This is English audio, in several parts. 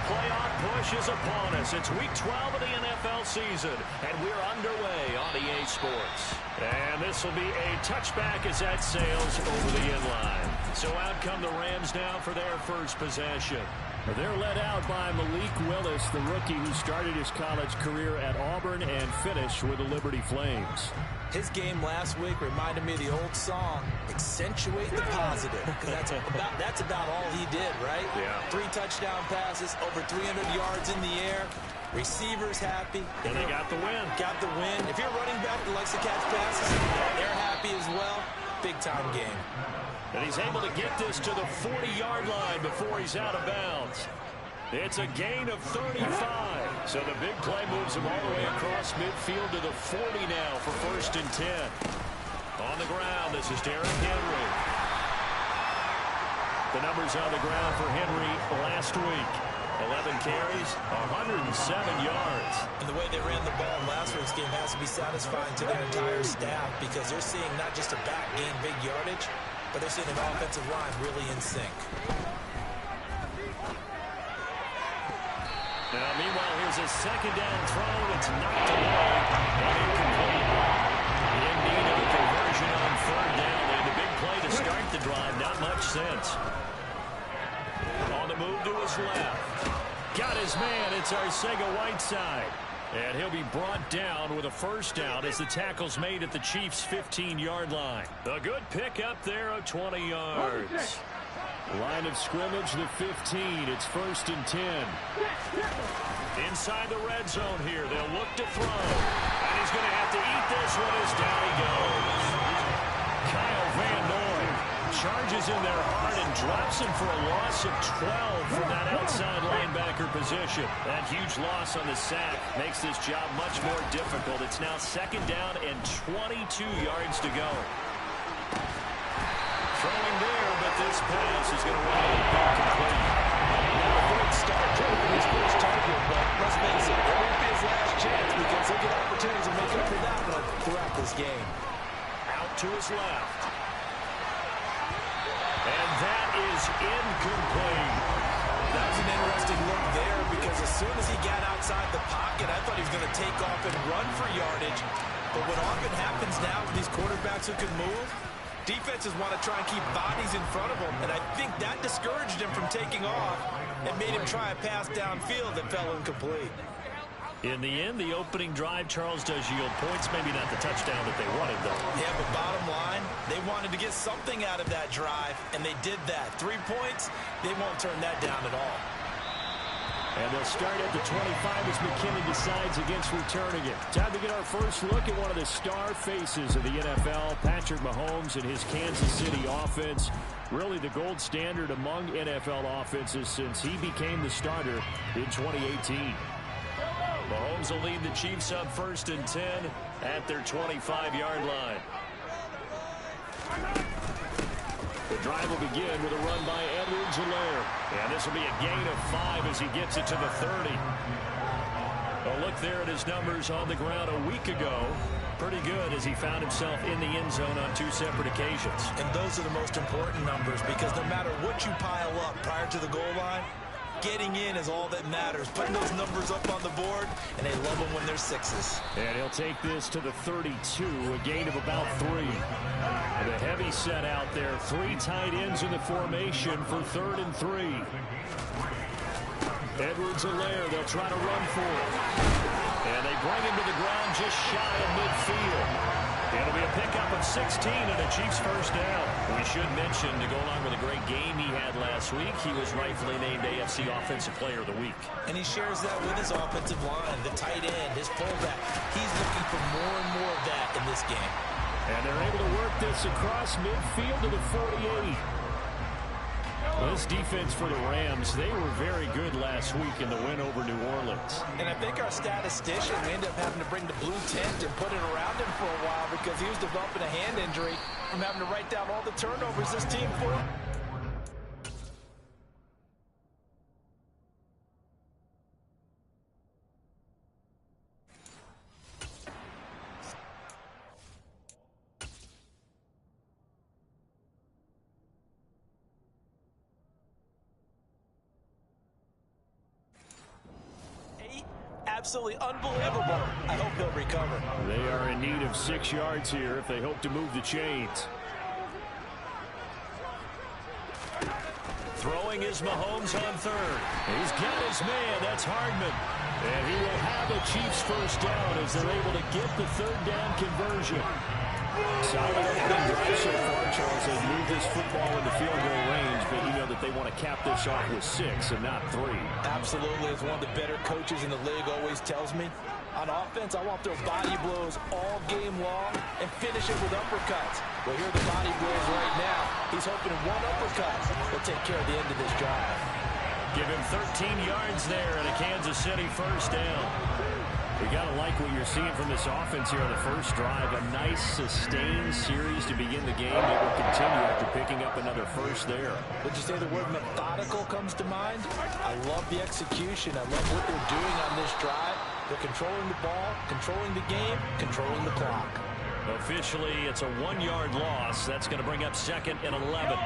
playoff push is upon us. It's Week 12 of the NFL season, and we're underway on EA Sports. And this will be a touchback as that sails over the inline. So out come the Rams now for their first possession. They're led out by Malik Willis, the rookie who started his college career at Auburn and finished with the Liberty Flames. His game last week reminded me of the old song, accentuate the positive, because that's about all he did, right? Yeah. 3 touchdown passes, over 300 yards in the air, receivers happy. And they got the win. Got the win. If you're a running back that likes to catch passes, they're happy as well. Big-time game. And he's able to get this to the 40-yard line before he's out of bounds. It's a gain of 35. So the big play moves him all the way across midfield to the 40 now for 1st and 10. On the ground, this is Derrick Henry. The numbers on the ground for Henry last week. 11 carries, 107 yards. And the way they ran the ball in last week's game has to be satisfying to their entire staff because they're seeing not just a back gain big yardage, but they're seeing an offensive line really in sync. Now, meanwhile, here's a second down throw. It's knocked away and incomplete. In need of a conversion on 3rd down. And the big play to start the drive. Not much sense. On the move to his left. Got his man. It's Arcega-Whiteside. And he'll be brought down with a 1st down as the tackle's made at the Chiefs' 15-yard line. A good pick up there of 20 yards. Line of scrimmage, the 15. It's 1st and 10. Inside the red zone here. They'll look to throw. And he's going to have to eat this one as down he goes. Kyle Van Noy charges in there hard and drops him for a loss of 12 from that outside linebacker position. That huge loss on the sack makes this job much more difficult. It's now 2nd down and 22 yards to go. Throwing there, but this pass is going to run incomplete. Not a great start for his first target, but let's face it, it won't be his last chance because he'll get opportunities to make up for that one throughout this game. Out to his left. And that is incomplete. That was an interesting look there because as soon as he got outside the pocket, I thought he was going to take off and run for yardage. But what often happens now with these quarterbacks who can move, defenses want to try and keep bodies in front of him, and I think that discouraged him from taking off and made him try a pass downfield that fell incomplete. In the end, the opening drive, Charles, does yield points. Maybe not the touchdown that they wanted, though. Yeah, but bottom line, they wanted to get something out of that drive, and they did that. 3 points, they won't turn that down at all. And they'll start at the 25 as McKinnon decides against returning it. Time to get our first look at one of the star faces of the NFL, Patrick Mahomes and his Kansas City offense. Really the gold standard among NFL offenses since he became the starter in 2018. Mahomes will lead the Chiefs up 1st and 10 at their 25-yard line. The drive will begin with a run by Edwards-Helaire. And this will be a gain of 5 as he gets it to the 30. A look there at his numbers on the ground a week ago. Pretty good as he found himself in the end zone on 2 separate occasions. And those are the most important numbers because no matter what you pile up prior to the goal line, getting in is all that matters. Putting those numbers up on the board, and they love them when they're 6s. And he'll take this to the 32, a gain of about 3. The heavy set out there. 3 tight ends in the formation for 3rd and 3. Edwards-Helaire, they'll try to run for it. And they bring him to the ground just shy of midfield. It'll be a pickup of 16 and a Chiefs 1st down. We should mention, to go along with a great game he had last week, he was rightfully named AFC Offensive Player of the Week. And he shares that with his offensive line, the tight end, his fullback. He's looking for more and more of that in this game. And they're able to work this across midfield to the 48. Well, this defense for the Rams, they were very good last week in the win over New Orleans. And I think our statistician, we ended up having to bring the blue tent and put it around him for a while because he was developing a hand injury from having to write down all the turnovers this team forced. Absolutely unbelievable. I hope he'll recover. They are in need of 6 yards here if they hope to move the chains. Throwing is Mahomes on third. He's got his man. That's Hardman. And he will have a Chiefs first down as they're able to get the third down conversion. Solid opening drive so far, Charles. They've moved this football into field goal range, but you know that they want to cap this off with 6 and not 3. Absolutely. As one of the better coaches in the league always tells me, on offense, I want their body blows all game long and finish it with uppercuts. Well, here are the body blows right now. He's hoping one uppercut will take care of the end of this drive. Give him 13 yards there and a Kansas City first down. You got to like what you're seeing from this offense here on the first drive. A nice, sustained series to begin the game. It will continue after picking up another first there. Would you say the word methodical comes to mind? I love the execution. I love what they're doing on this drive. They're controlling the ball, controlling the game, controlling the clock. Officially, it's a 1-yard loss. That's going to bring up 2nd and 11.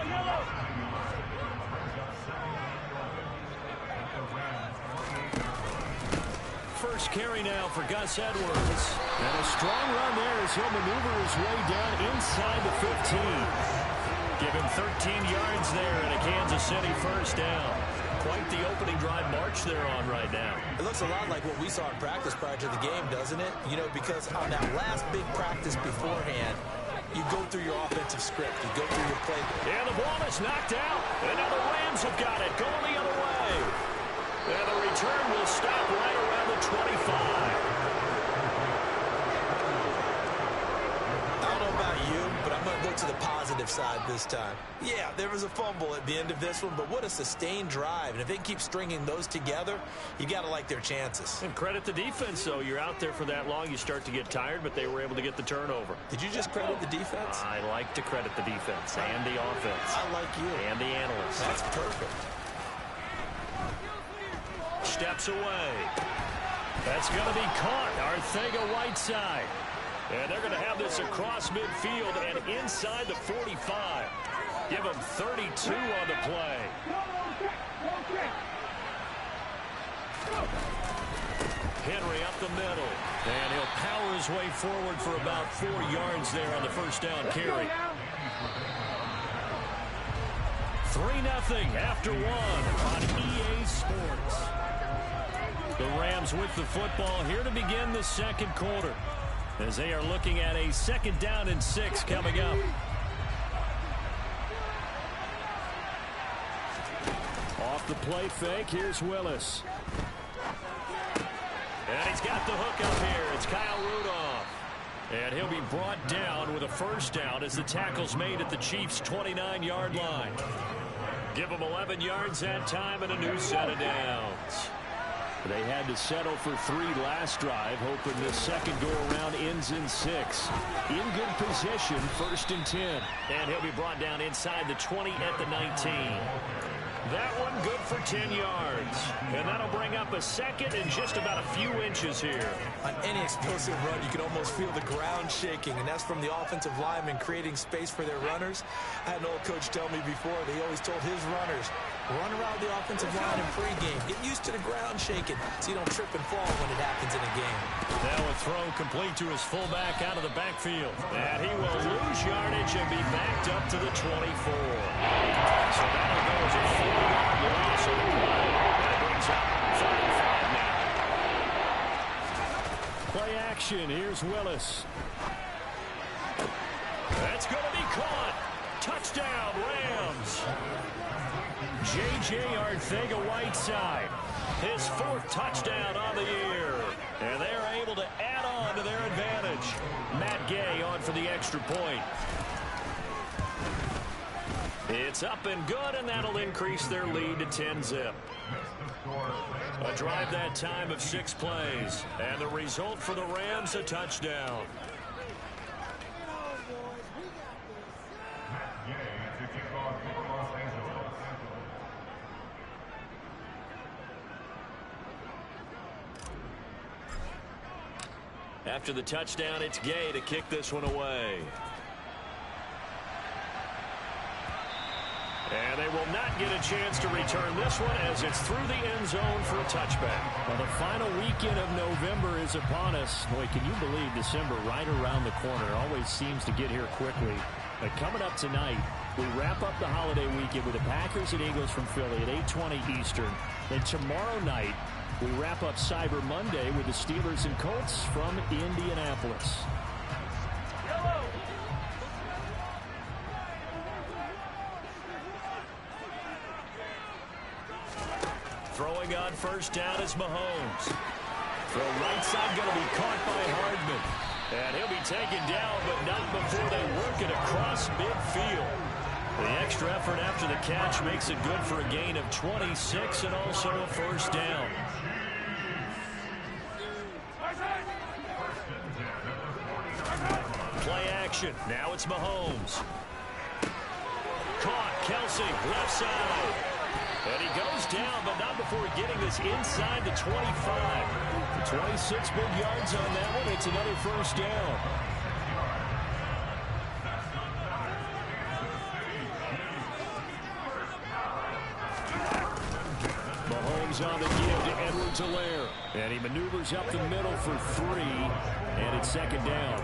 First carry now for Gus Edwards. And a strong run there as he'll maneuver his way down inside the 15. Give him 13 yards there and a Kansas City first down. Quite the opening drive march they're on right now. It looks a lot like what we saw in practice prior to the game, doesn't it? You know, because on that last big practice beforehand, you go through your offensive script. You go through your playbook. And the ball is knocked out. And now the Rams have got it. Going the other way. And the return will stop right around the 25. I don't know about you, but I'm going to go to the positive side this time. Yeah, there was a fumble at the end of this one, but what a sustained drive. And if they keep stringing those together, you got to like their chances. And credit the defense, though. You're out there for that long, you start to get tired, but they were able to get the turnover. Did you just credit the defense? I like to credit the defense and the offense. I like you. And the analysts. That's perfect. Steps away. That's going to be caught. Arcega-Whiteside. And they're going to have this across midfield and inside the 45. Give them 32 on the play. Henry up the middle. And he'll power his way forward for about 4 yards there on the first down carry. 3-0 after 1 on EA Sports. The Rams with the football here to begin the second quarter, as they are looking at a 2nd down and 6 coming up. Off the play fake, here's Willis. And he's got the hook up here. It's Kyle Rudolph. And he'll be brought down with a first down as the tackle's made at the Chiefs' 29-yard line. Give them 11 yards that time and a new set of downs. They had to settle for 3 last drive, hoping this second go-around ends in 6. In good position, 1st and 10. And he'll be brought down inside the 20 at the 19. That one good for 10 yards. And that'll bring up a 2nd and just about a few inches here. On any explosive run, you can almost feel the ground shaking, and that's from the offensive linemen creating space for their runners. I had an old coach tell me before, he always told his runners, run around the offensive line in pregame. Get used to the ground shaking so you don't trip and fall when it happens in a game. Now a throw complete to his fullback out of the backfield. And he will lose yardage and be backed up to the 24. So that'll go as a 4-yard loss on the play. That brings up 35 now. Play action. Here's Willis. That's going to be caught. Touchdown, Rams. J.J. Arcega-Whiteside, his 4th touchdown on the year. And they're able to add on to their advantage. Matt Gay on for the extra point. It's up and good, and that'll increase their lead to 10-zip. A drive that time of 6 plays. And the result for the Rams, a touchdown. After the touchdown, it's Gay to kick this one away. And they will not get a chance to return this one as it's through the end zone for a touchback. Well, the final weekend of November is upon us. Boy, can you believe December right around the corner? It always seems to get here quickly. But coming up tonight, we wrap up the holiday weekend with the Packers and Eagles from Philly at 8:20 Eastern. Then tomorrow night, we wrap up Cyber Monday with the Steelers and Colts from Indianapolis. Throwing on first down is Mahomes. Throw right side going to be caught by Hardman. And he'll be taken down, but not before they work it across midfield. The extra effort after the catch makes it good for a gain of 26 and also a first down. Play action. Now it's Mahomes. Caught. Kelsey, left side. And he goes down, but not before getting this inside the 25. 26 big yards on that one. It's another first down. Mahomes on the give to Edwards-Helaire. And he maneuvers up the middle for 3. And it's second down.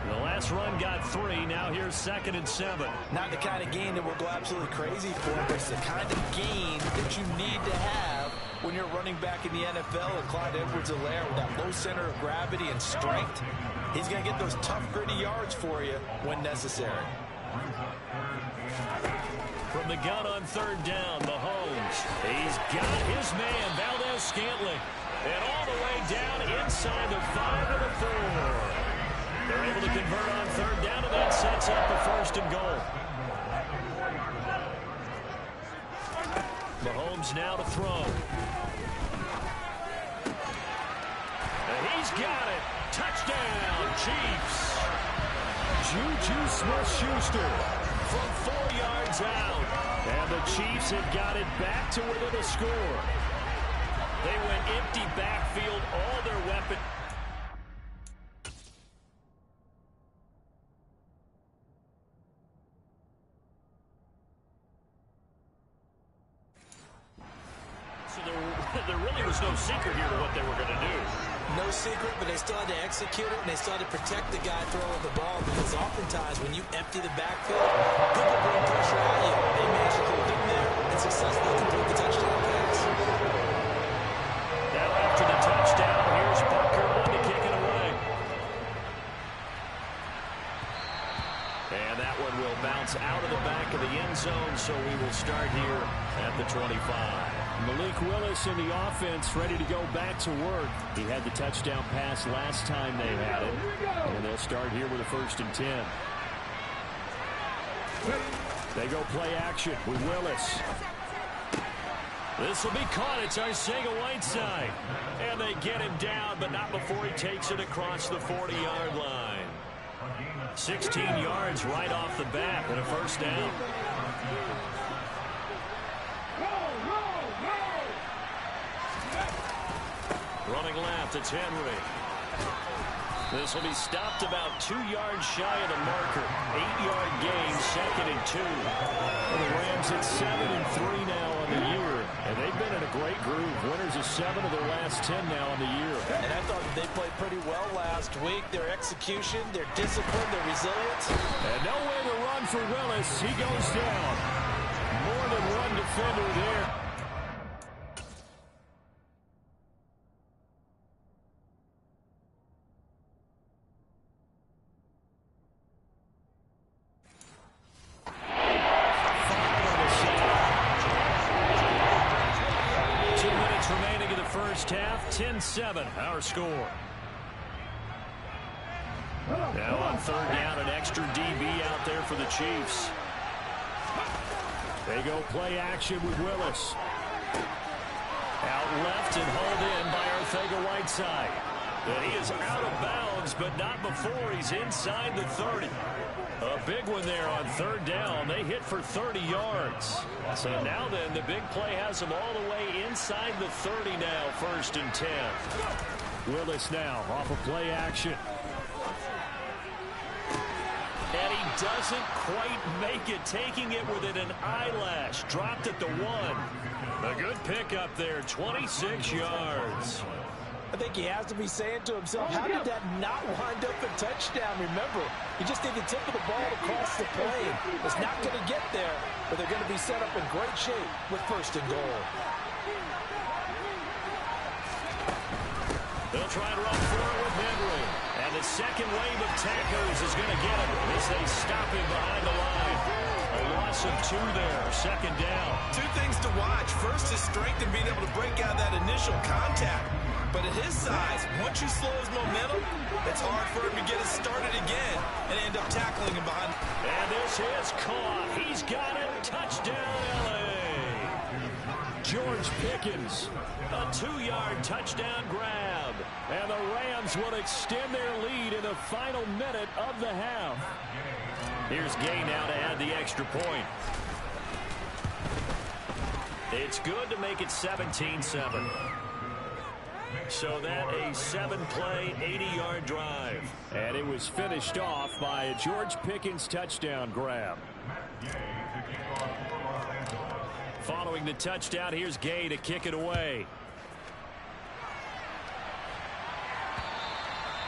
The last run got 3. Now here's 2nd and 7. Not the kind of gain that we'll go absolutely crazy for, but it's the kind of gain that you need to have when you're running back in the NFL. And Clyde Edwards-Helaire with that low center of gravity and strength, he's going to get those tough, gritty yards for you when necessary. From the gun on 3rd down, Mahomes. He's got his man, Valdez-Scantling. And all the way down inside the 5 and the 4. They're able to convert on 3rd down, and that sets up a 1st and goal. Mahomes now to throw. And he's got it. Touchdown, Chiefs. Juju Smith-Schuster from 4 yards out. And the Chiefs have got it back to within a score. They went empty backfield, all their weapons. There really was no secret here to what they were going to do. No secret, but they still had to execute it, and they still had to protect the guy throwing the ball, because oftentimes when you empty the backfield, people bring pressure at you. They managed to hold in there and successfully complete the touchdown pass. Now after the touchdown, here's Butker on to kick it away. And that one will bounce out of the back of the end zone, so we will start here at the 25. Malik Willis in the offense ready to go back to work. He had the touchdown pass last time they had it. And they'll start here with a 1st and 10. They go play action with Willis. This will be caught. It's Arcega-Whiteside. And they get him down, but not before he takes it across the 40-yard line. 16 yards right off the bat and a 1st down. Running left, it's Henry. This will be stopped about 2 yards shy of the marker. 8-yard gain, 2nd and 2. And the Rams at 7 and 3 now on the year. And they've been in a great groove. Winners of 7 of their last 10 now on the year. And I thought they played pretty well last week. Their execution, their discipline, their resilience. And nowhere to run for Willis. He goes down. More than one defender there. First half, 10-7, our score. Now on 3rd down, an extra DB out there for the Chiefs. They go play action with Willis. Out left and hauled in by Arcega-Whiteside. And he is out of bounds, but not before he's inside the 30. A big one there on 3rd down. They hit for 30 yards. So now then, the big play has them all the way inside the 30 now, 1st and 10. Willis now off of play action. And he doesn't quite make it, taking it within an eyelash. Dropped at the 1. A good pickup there, 26 yards. I think he has to be saying to himself, how did that not wind up a touchdown? Remember, he just need the tip of the ball to cross the plane. It's not going to get there, but they're going to be set up in great shape with 1st and goal. They'll try to run forward with Henry. And the second wave of tacklers is going to get him as they stop him behind the line. A loss of 2 there, 2nd down. 2 things to watch. First, his strength in being able to break out that initial contact. But at his size, once you slow his momentum, it's hard for him to get it started again and end up tackling him behind. And this is caught. He's got it. Touchdown, L.A. George Pickens, a 2-yard touchdown grab. And the Rams will extend their lead in the final minute of the half. Here's Gay now to add the extra point. It's good to make it 17-7. So that a 7-play, 80-yard drive. And it was finished off by a George Pickens touchdown grab. Following the touchdown, here's Gay to kick it away.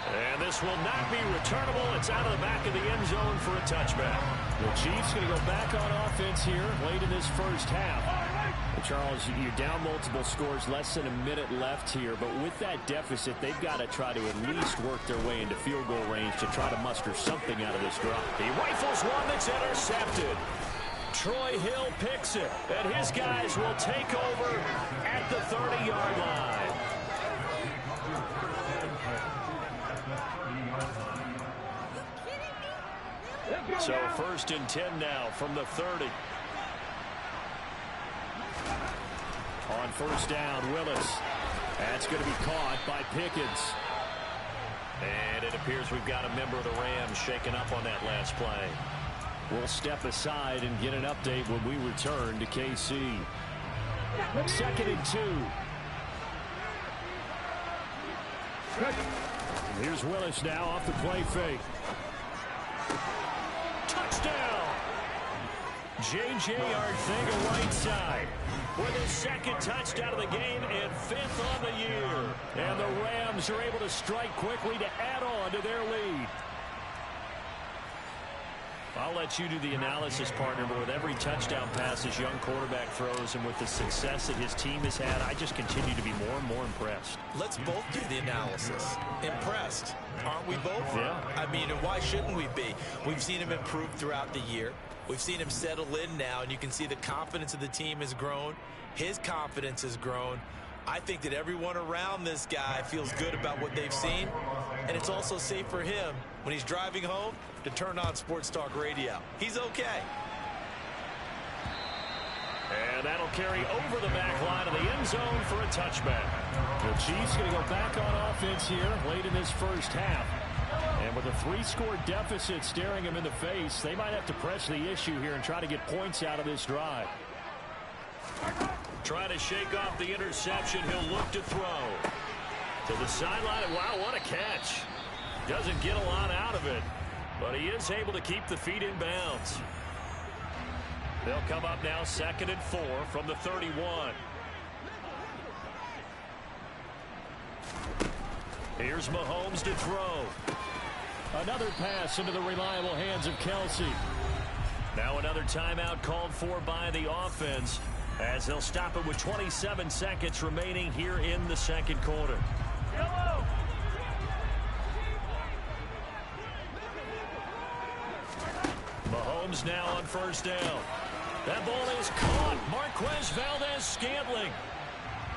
And this will not be returnable. It's out of the back of the end zone for a touchback. The Chiefs going to go back on offense here late in this first half. Charles, you're down multiple scores, less than a minute left here, but with that deficit, they've got to try to at least work their way into field goal range to try to muster something out of this drive. He rifles one that's intercepted. Troy Hill picks it, and his guys will take over at the 30-yard line. So 1st and 10 now from the 30. On 1st down, Willis. That's going to be caught by Pickens. And it appears we've got a member of the Rams shaken up on that last play. We'll step aside and get an update when we return to KC. 2nd and 2. Here's Willis now off the play fake. Touchdown! J.J. Arcega right side with his 2nd touchdown of the game and 5th on the year. And the Rams are able to strike quickly to add on to their lead. I'll let you do the analysis, partner, but with every touchdown pass this young quarterback throws and with the success that his team has had, I just continue to be more and more impressed. Let's both do the analysis. Impressed, aren't we both? Yeah. I mean, and why shouldn't we be? We've seen him improve throughout the year. We've seen him settle in now, and you can see the confidence of the team has grown. His confidence has grown. I think that everyone around this guy feels good about what they've seen, and it's also safe for him when he's driving home to turn on Sports Talk Radio. He's okay. And that'll carry over the back line of the end zone for a touchback. The Chiefs going to go back on offense here late in this first half. And with a 3-score deficit staring him in the face, they might have to press the issue here and try to get points out of this drive. Trying to shake off the interception. He'll look to throw. To the sideline. And wow, what a catch. Doesn't get a lot out of it, but he is able to keep the feet in bounds. They'll come up now 2nd and 4 from the 31. Here's Mahomes to throw. Another pass into the reliable hands of Kelsey. Now another timeout called for by the offense as they'll stop it with 27 seconds remaining here in the second quarter. Yellow. Mahomes now on 1st down. That ball is caught. Marquez Valdez-Scantling.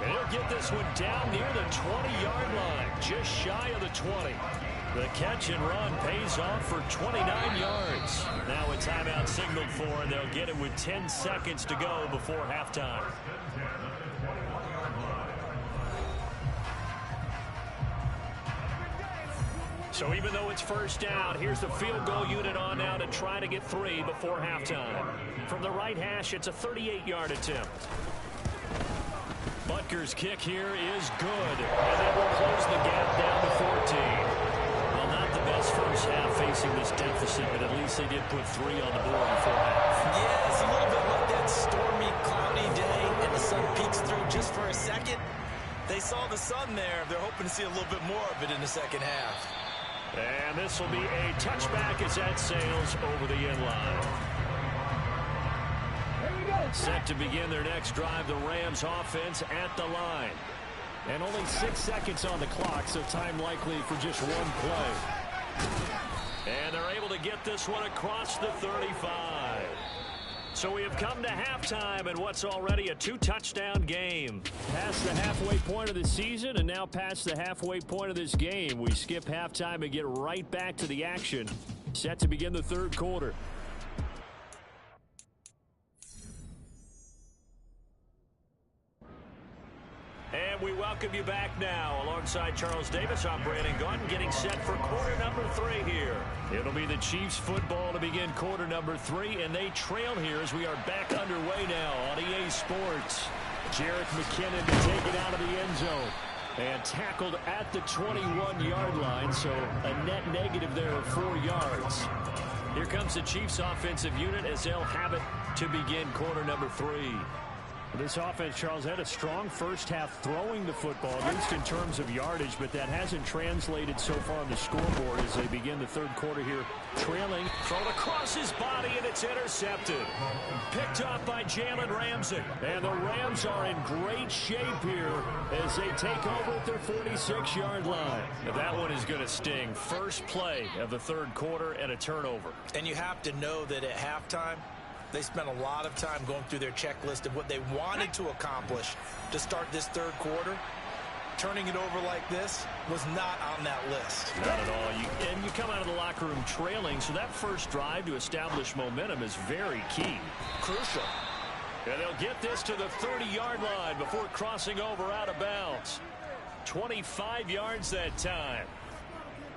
And he'll get this one down near the 20-yard line, just shy of the 20. The catch and run pays off for 29 yards. Now a timeout signaled for, and they'll get it with 10 seconds to go before halftime. So even though it's 1st down, here's the field goal unit on now to try to get 3 before halftime. From the right hash, it's a 38-yard attempt. Butker's kick here is good, and that will close the gap down to 14. Well, not the best this first half facing this deficit, but at least they did put 3 on the board before half. Yeah, it's a little bit like that stormy, cloudy day, and the sun peeks through just for a second. They saw the sun there. They're hoping to see a little bit more of it in the second half. And this will be a touchback as that sails over the end line. Set to begin their next drive, the Rams offense at the line. And only 6 seconds on the clock, so time likely for just one play. And they're able to get this one across the 35. So we have come to halftime in what's already a 2-touchdown game. Past the halfway point of the season and now past the halfway point of this game. We skip halftime and get right back to the action. Set to begin the third quarter. And we welcome you back now. Alongside Charles Davis, I'm Brandon Gaudin, getting set for quarter number 3 here. It'll be the Chiefs football to begin quarter number 3, and they trail here as we are back underway now on EA Sports. Jerick McKinnon to take it out of the end zone. And tackled at the 21-yard line, so a net negative there of 4 yards. Here comes the Chiefs offensive unit as they'll have it to begin quarter number 3. This offense, Charles, had a strong first half throwing the football, at least in terms of yardage, but that hasn't translated so far on the scoreboard as they begin the third quarter here. Trailing, thrown across his body, and it's intercepted. Picked up by Jalen Ramsey. And the Rams are in great shape here as they take over at their 46-yard line. Now that one is going to sting. First play of the third quarter and a turnover. And you have to know that at halftime, they spent a lot of time going through their checklist of what they wanted to accomplish to start this third quarter. Turning it over like this was not on that list. Not at all. And you come out of the locker room trailing, so that first drive to establish momentum is very key. Crucial. And they'll get this to the 30-yard line before crossing over out of bounds. 25 yards that time.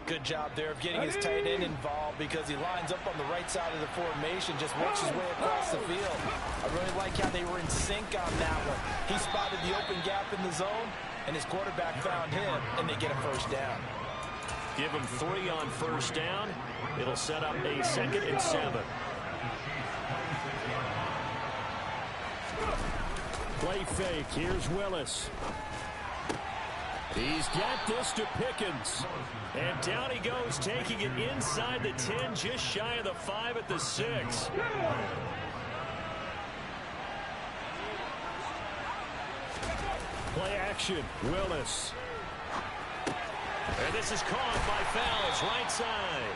Good job there of getting his tight end involved because he lines up on the right side of the formation, just works his way across the field. I really like how they were in sync on that one. He spotted the open gap in the zone, and his quarterback found him, and they get a first down. Give him 3 on first down. It'll set up a 2nd and 7. Play fake. Here's Willis. He's got this to Pickens. And down he goes, taking it inside the 10, just shy of the 5 at the 6. Play action, Willis. And this is caught by Fowles, right side.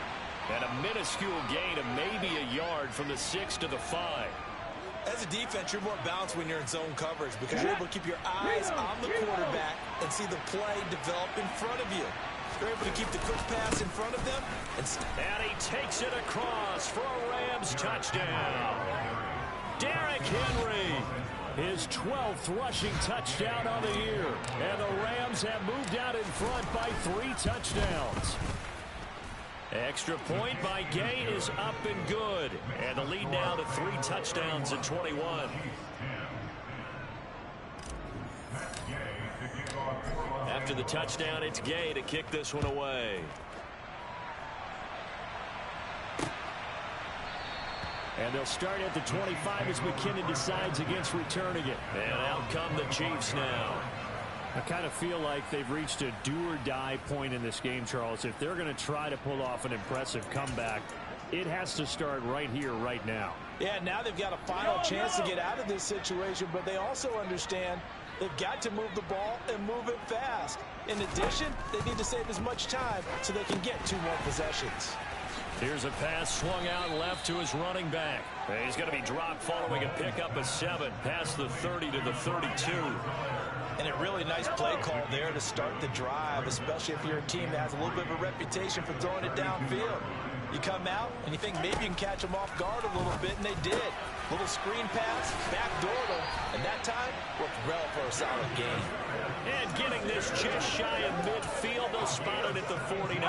And a minuscule gain of maybe a yard from the 6 to the 5. As a defense, you're more balanced when you're in zone coverage because you're able to keep your eyes on the quarterback and see the play develop in front of you. You're able to keep the quick pass in front of them. And he takes it across for a Rams touchdown. Derrick Henry, his 12th rushing touchdown on the year. And the Rams have moved out in front by 3 touchdowns. Extra point by Gay is up and good. And the lead now to 3 touchdowns at 21. After the touchdown, it's Gay to kick this one away. And they'll start at the 25 as McKinnon decides against returning it. And out come the Chiefs now. I kind of feel like they've reached a do-or-die point in this game, Charles. If they're going to try to pull off an impressive comeback, it has to start right here, right now. Yeah, now they've got a final chance to get out of this situation, but they also understand they've got to move the ball and move it fast. In addition, they need to save as much time so they can get 2 more possessions. Here's a pass swung out left to his running back. He's going to be dropped following a pickup of 7 past the 30 to the 32. And a really nice play call there to start the drive, especially if you're a team that has a little bit of a reputation for throwing it downfield. You come out and you think maybe you can catch them off guard a little bit, and they did. Little screen pass, backdoor them, and that time worked well for a solid gain. And getting this just shy of midfield, they'll spot it at the 49.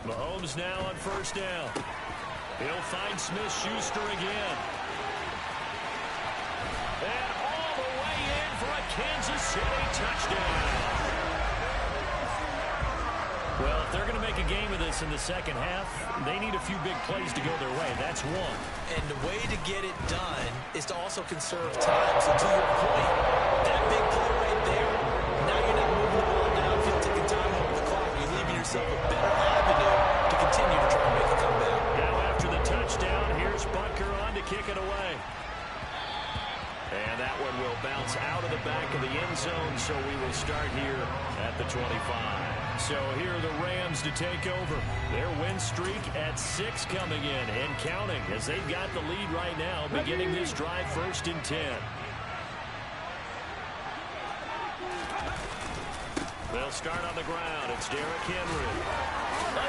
Mahomes now on first down. He'll find Smith-Schuster again. And all the way in for a Kansas City touchdown. Well, if they're going to make a game of this in the second half, they need a few big plays to go their way. That's one. And the way to get it done is to also conserve time. So to your point, that big play right there, now you're not moving the ball downfield, taking time off the clock. You're leaving yourself a better avenue to continue to try to make a comeback. Now after the touchdown, here's Butker on to kick it away. And that one will bounce out of the back of the end zone, so we will start here at the 25. So here are the Rams to take over. Their win streak at 6 coming in and counting as they've got the lead right now, beginning this drive 1st and 10. They'll start on the ground. It's Derrick Henry.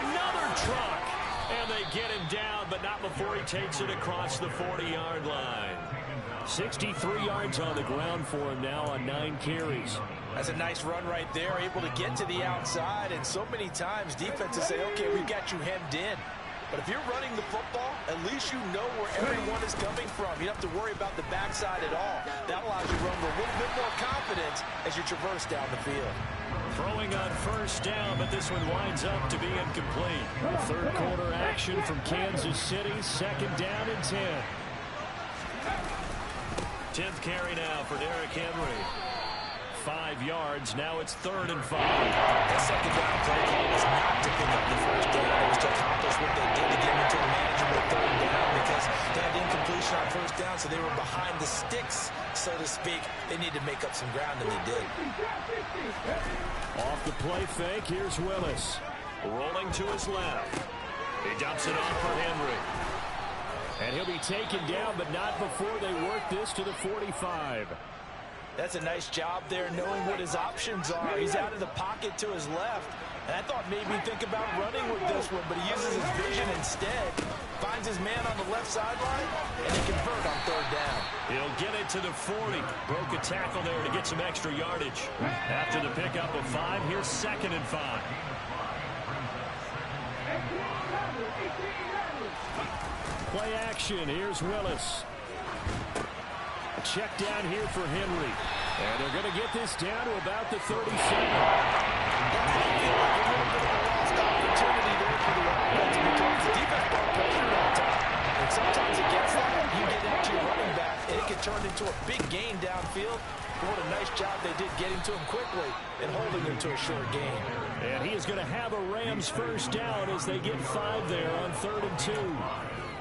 Another truck. And they get him down, but not before he takes it across the 40-yard line. 63 yards on the ground for him now on 9 carries. That's a nice run right there, able to get to the outside. And so many times defenses say, okay, we've got you hemmed in. But if you're running the football, at least you know where everyone is coming from. You don't have to worry about the backside at all. That allows you to run with a little bit more confidence as you traverse down the field. Throwing on 1st down, but this one winds up to be incomplete. 3rd quarter action from Kansas City, 2nd down and 10. 10th carry now for Derrick Henry. 5 yards. Now it's 3rd and 5. That 2nd down play call was not to pick up the 1st down. It was to accomplish what they did to get into a manageable 3rd down because they had incompletion on 1st down, so they were behind the sticks, so to speak. They needed to make up some ground, and they did. Off the play fake, here's Willis. Rolling to his left. He dumps it off for Henry. And he'll be taken down, but not before they work this to the 45. That's a nice job there, knowing what his options are. He's out of the pocket to his left. And I thought maybe he'd think about running with this one, but he uses his vision instead. Finds his man on the left sideline, and he converts on 3rd down. He'll get it to the 40. Broke a tackle there to get some extra yardage. After the pickup of 5, here's 2nd and 5. Play action. Here's Willis. Check down here for Henry. And they're going to get this down to about the 37. Opportunity there for the offense because the defense brought pressure on top. And sometimes against that, you get into your running back, and it can turn into a big gain downfield. What a nice job they did getting to him quickly and holding him to a short gain. And he is going to have a Rams 1st down as they get 5 there on 3rd and 2.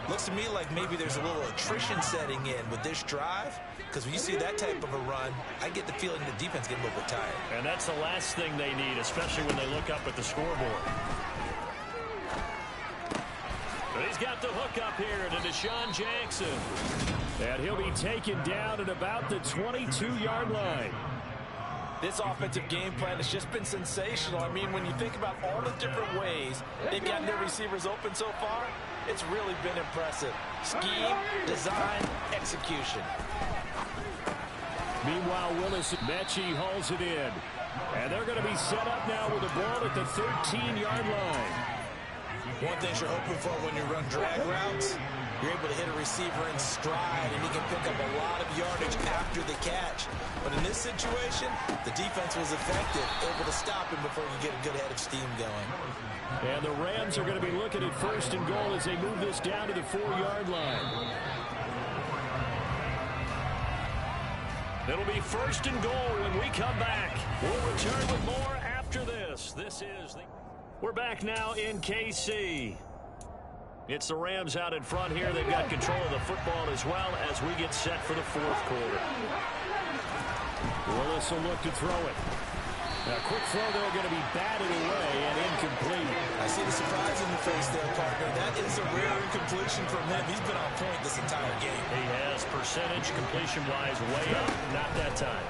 Looks to me like maybe there's a little attrition setting in with this drive, because when you see that type of a run, I get the feeling the defense getting a little bit tired. And that's the last thing they need, especially when they look up at the scoreboard. But he's got the hook up here to Deshaun Jackson. And he'll be taken down at about the 22-yard line. This offensive game plan has just been sensational. I mean, when you think about all the different ways they've gotten their receivers open so far, it's really been impressive. Scheme, design, execution. Meanwhile, Willis Mechie hauls it in. And they're going to be set up now with the ball at the 13-yard line. One thing you're hoping for when you run drag routes, you're able to hit a receiver in stride, and he can pick up a lot of yardage after the catch. But in this situation, the defense was effective, able to stop him before he could get a good head of steam going. And the Rams are going to be looking at 1st and goal as they move this down to the 4-yard line. It'll be 1st and goal when we come back. We'll return with more after this. We're back now in KC. It's the Rams out in front here. They've got control of the football as well as we get set for the 4th quarter. Willis will look to throw it. A quick throw, they're going to be batted away and incomplete. I see the surprise in your face there, partner. That is a rare incompletion from him. He's been on point this entire game. He has percentage completion-wise way up. Not that time.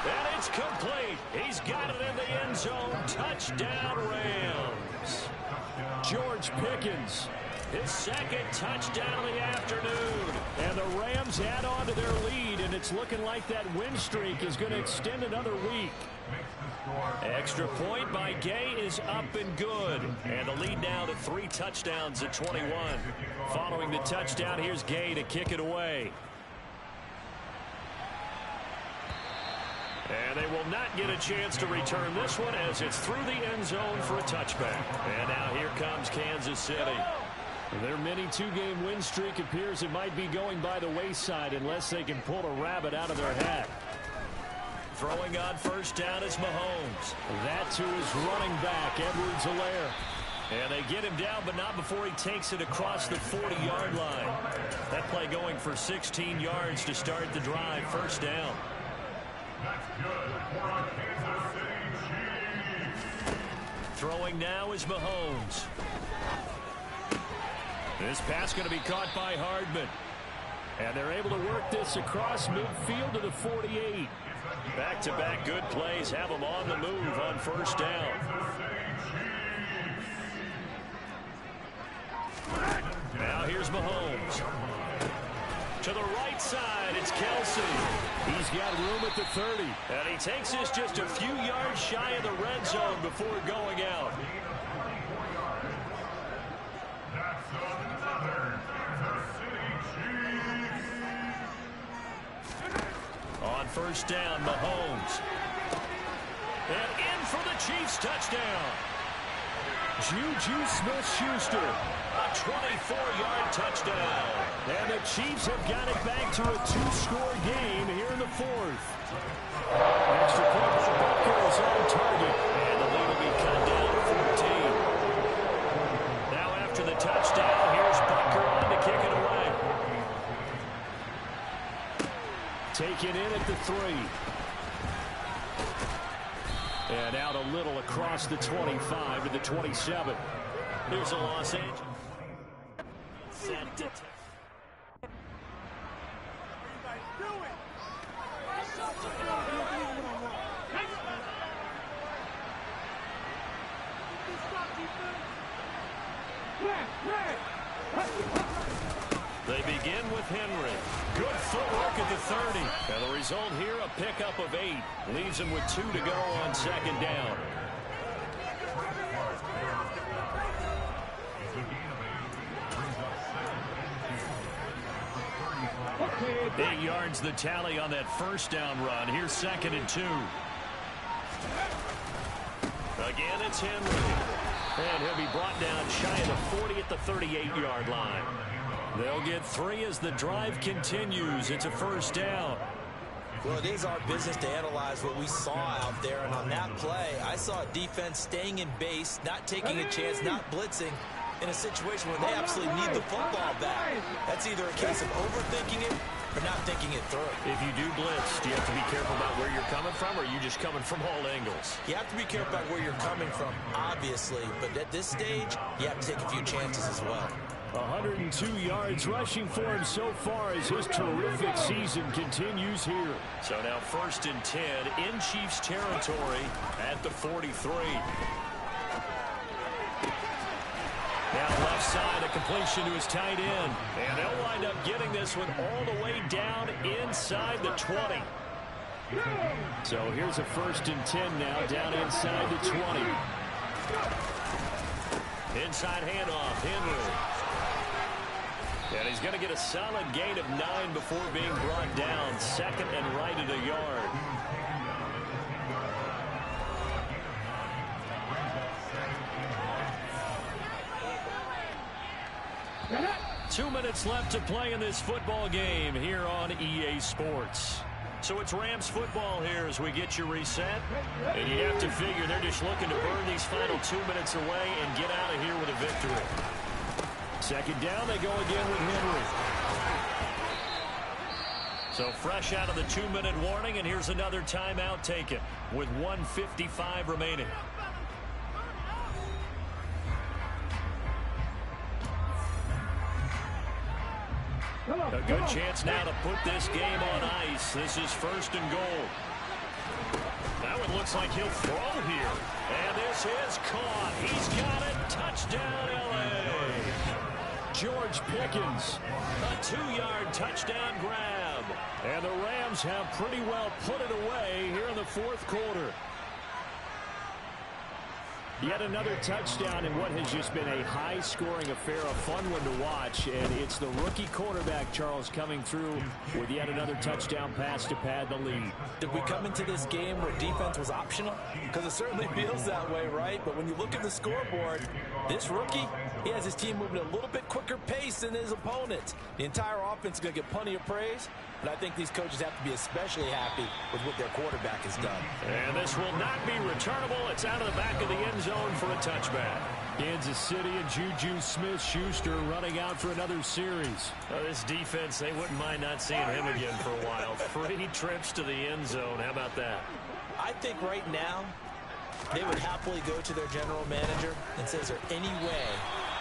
And it's complete. He's got it in the end zone. Touchdown, Rams. George Pickens. His 2nd touchdown of the afternoon. And the Rams add on to their lead, and it's looking like that win streak is going to extend another week. Extra point by Gay is up and good. And the lead now to 3 touchdowns at 21. Following the touchdown, here's Gay to kick it away. And they will not get a chance to return this one as it's through the end zone for a touchback. And now here comes Kansas City. Their mini two-game win streak appears it might be going by the wayside unless they can pull a rabbit out of their hat. Throwing on first down is Mahomes. That to his running back, Edwards-Helaire. And they get him down, but not before he takes it across the 40-yard line. That play going for 16 yards to start the drive. First down. Throwing now is Mahomes. This pass going to be caught by Hardman. And they're able to work this across midfield to the 48. Back-to-back good plays have them on the move on first down. Now here's Mahomes. To the right side, it's Kelsey. He's got room at the 30. And he takes this just a few yards shy of the red zone before going out. On first down, Mahomes. And in for the Chiefs touchdown. Juju Smith-Schuster, a 24-yard touchdown. And the Chiefs have got it back to a two-score game here in the fourth. Extra point by Butker is on target. And the lead will be cut down to 14. Now after the touchdown, here's Butker on to kick it away. Taken in at the 3. And out a little across the 25 to the 27. Here's a Los Angeles. Set to They begin with Henry. Good footwork at the 30. And the result here, a pickup of 8. Leaves him with 2 to go on second down. Okay. 8 yards the tally on that first down run. Here's second and 2. Again, it's Henry. And he'll be brought down shy of the 40 at the 38-yard line. They'll get 3 as the drive continues. It's a first down. Well, it is our business to analyze what we saw out there. And on that play, I saw a defense staying in base, not taking a chance, not blitzing in a situation where they absolutely need the football back. That's either a case of overthinking it or not thinking it through. If you do blitz, do you have to be careful about where you're coming from, or are you just coming from all angles? You have to be careful about where you're coming from, obviously. But at this stage, you have to take a few chances as well. 102 yards rushing for him so far as his terrific season continues here. So now first and 10 in Chiefs territory at the 43. Now left side, a completion to his tight end. And they'll wind up getting this one all the way down inside the 20. So here's a first and 10 now down inside the 20. Inside handoff, Henry. And he's going to get a solid gain of 9 before being brought down. Second and right at a yard. Two minutes left to play in this football game here on EA Sports. So it's Rams football here as we get you reset. And you have to figure they're just looking to burn these final 2 minutes away and get out of here with a victory. Second down, they go again with Henry. So fresh out of the 2-minute warning, and here's another timeout taken with 1:55 remaining. A good chance now to put this game on ice. This is first and goal. Now it looks like he'll throw here. And this is caught. He's got it. Touchdown, L.A. George Pickens. A 2-yard touchdown grab. And the Rams have pretty well put it away here in the fourth quarter. Yet another touchdown in what has just been a high-scoring affair, a fun one to watch. And it's the rookie quarterback, Charles, coming through with yet another touchdown pass to pad the lead. Did we come into this game where defense was optional? Because it certainly feels that way, right? But when you look at the scoreboard, this rookie, he has his team moving at a little bit quicker pace than his opponents. The entire offense is going to get plenty of praise, but I think these coaches have to be especially happy with what their quarterback has done. And this will not be returnable. It's out of the back of the end zone for a touchback. Kansas City and Juju Smith-Schuster running out for another series. This defense, they wouldn't mind not seeing him again for a while. 3 trips to the end zone. How about that? I think right now they would happily go to their general manager and say, is there any way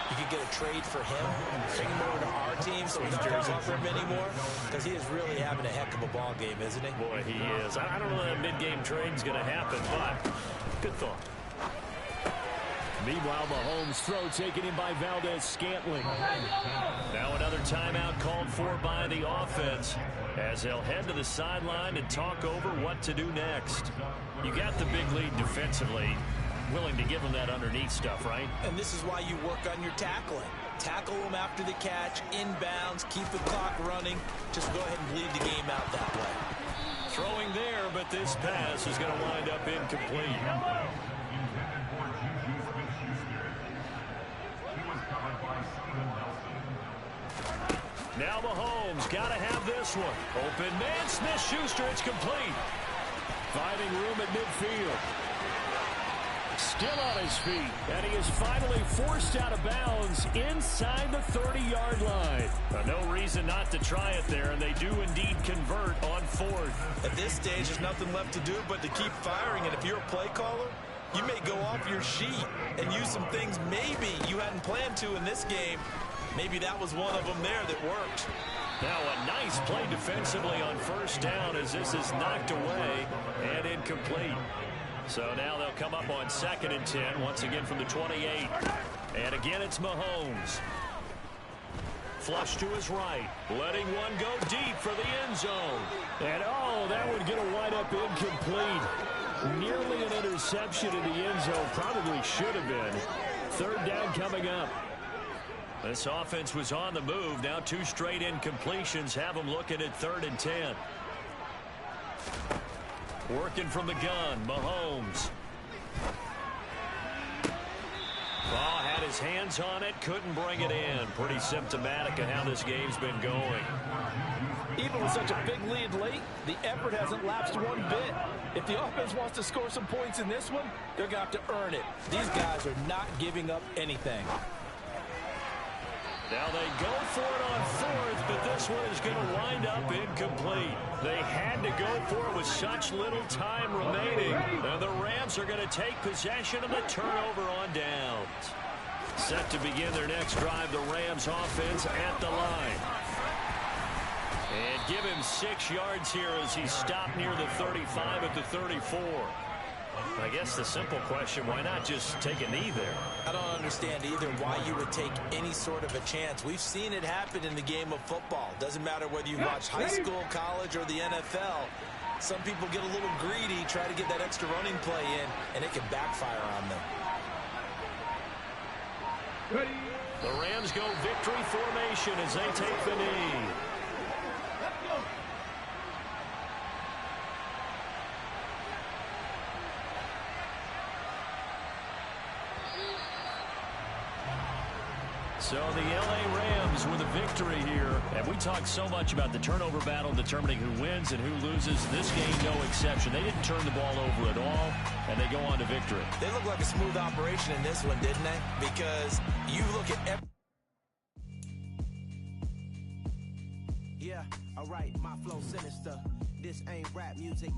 you could get a trade for him, bring him over to our team so we don't offer him anymore? Because he is really having a heck of a ball game, isn't he? Boy, he is. I don't know that mid-game trade's going to happen, but good thought. Meanwhile, Mahomes' throw taken in by Valdez-Scantling. Now another timeout called for by the offense as they'll head to the sideline and talk over what to do next. You got the big lead defensively. Willing to give them that underneath stuff, right? And this is why you work on your tackling. Tackle them after the catch, inbounds, keep the clock running. Just go ahead and bleed the game out that way. Throwing there, but this pass is going to wind up incomplete. Now Mahomes got to have this one. Open man, Smith-Schuster, it's complete. Finding room at midfield. Still on his feet, and he is finally forced out of bounds inside the 30-yard line. No reason not to try it there, and they do indeed convert on 4th. At this stage, there's nothing left to do but to keep firing, and if you're a play caller, you may go off your sheet and use some things maybe you hadn't planned to in this game. Maybe that was one of them there that worked. Now a nice play defensively on 1st down as this is knocked away and incomplete. So now they'll come up on 2nd and 10, once again from the 28. And again, it's Mahomes. Flush to his right, letting one go deep for the end zone. And that would get a wind up incomplete. Nearly an interception in the end zone, probably should have been. 3rd down coming up. This offense was on the move. Now 2 straight incompletions have them looking at 3rd and 10. Working from the gun, Mahomes. Had his hands on it, couldn't bring it in. Pretty symptomatic of how this game's been going. Even with such a big lead late, the effort hasn't lapsed one bit. If the offense wants to score some points in this one, they're going to have to earn it. These guys are not giving up anything. Now they go for it on 4th, but this one is going to wind up incomplete. They had to go for it with such little time remaining. And the Rams are going to take possession of the turnover on downs. Set to begin their next drive, the Rams offense at the line. And give him 6 yards here as he stopped near the 35 at the 34. I guess the simple question, why not just take a knee there? I don't understand either why you would take any sort of a chance. We've seen it happen in the game of football. Doesn't matter whether you watch high school, college, or the NFL. Some people get a little greedy, try to get that extra running play in, and it can backfire on them. The Rams go victory formation as they take the knee. So the L.A. Rams with a victory here. And we talked so much about the turnover battle determining who wins and who loses. This game, no exception. They didn't turn the ball over at all, and they go on to victory. They look like a smooth operation in this one, didn't they? Because you look at every... Yeah, all right, my flow sinister. This ain't rap music.